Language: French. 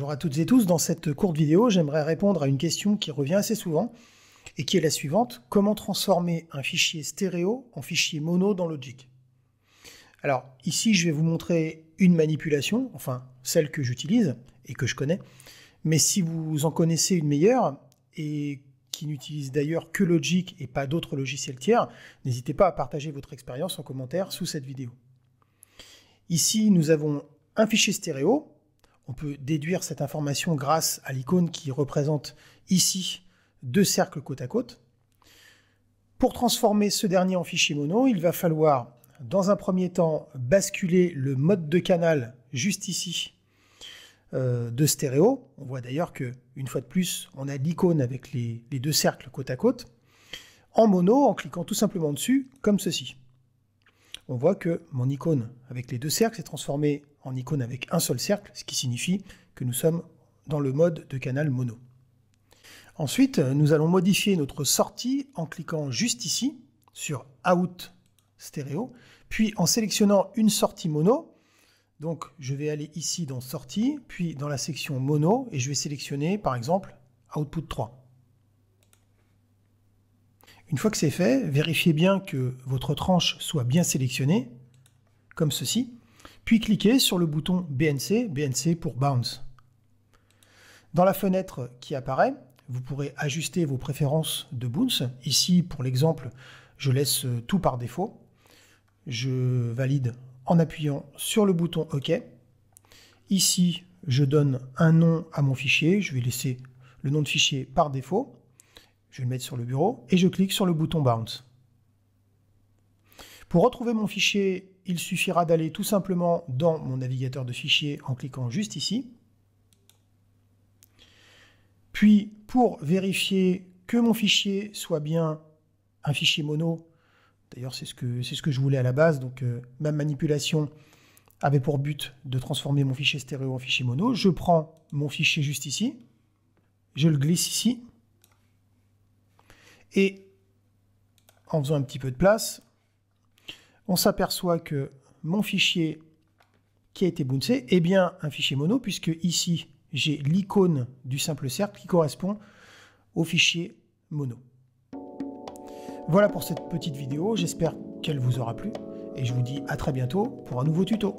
Bonjour à toutes et tous, dans cette courte vidéo, j'aimerais répondre à une question qui revient assez souvent et qui est la suivante. Comment transformer un fichier stéréo en fichier mono dans Logic? Alors ici, je vais vous montrer une manipulation, enfin celle que j'utilise et que je connais, mais si vous en connaissez une meilleure et qui n'utilise d'ailleurs que Logic et pas d'autres logiciels tiers, n'hésitez pas à partager votre expérience en commentaire sous cette vidéo. Ici, nous avons un fichier stéréo. On peut déduire cette information grâce à l'icône qui représente ici deux cercles côte à côte. Pour transformer ce dernier en fichier mono, il va falloir, dans un premier temps, basculer le mode de canal juste ici de stéréo. On voit d'ailleurs que, une fois de plus, on a l'icône avec les deux cercles côte à côte, en mono en cliquant tout simplement dessus, comme ceci. On voit que mon icône avec les deux cercles s'est transformée en icône avec un seul cercle, ce qui signifie que nous sommes dans le mode de canal mono. Ensuite, nous allons modifier notre sortie en cliquant juste ici sur Out Stéréo, puis en sélectionnant une sortie mono. Donc je vais aller ici dans Sortie, puis dans la section mono, et je vais sélectionner par exemple Output 3. Une fois que c'est fait, vérifiez bien que votre tranche soit bien sélectionnée, comme ceci, puis cliquez sur le bouton BNC, BNC pour Bounce. Dans la fenêtre qui apparaît, vous pourrez ajuster vos préférences de bounce. Ici, pour l'exemple, je laisse tout par défaut. Je valide en appuyant sur le bouton OK. Ici, je donne un nom à mon fichier. Je vais laisser le nom de fichier par défaut. Je vais le mettre sur le bureau et je clique sur le bouton Bounce. Pour retrouver mon fichier, il suffira d'aller tout simplement dans mon navigateur de fichiers en cliquant juste ici. Puis, pour vérifier que mon fichier soit bien un fichier mono, d'ailleurs c'est ce que je voulais à la base, donc ma manipulation avait pour but de transformer mon fichier stéréo en fichier mono, je prends mon fichier juste ici, je le glisse ici, et en faisant un petit peu de place, on s'aperçoit que mon fichier qui a été bouncé est bien un fichier mono, puisque ici, j'ai l'icône du simple cercle qui correspond au fichier mono. Voilà pour cette petite vidéo, j'espère qu'elle vous aura plu, et je vous dis à très bientôt pour un nouveau tuto.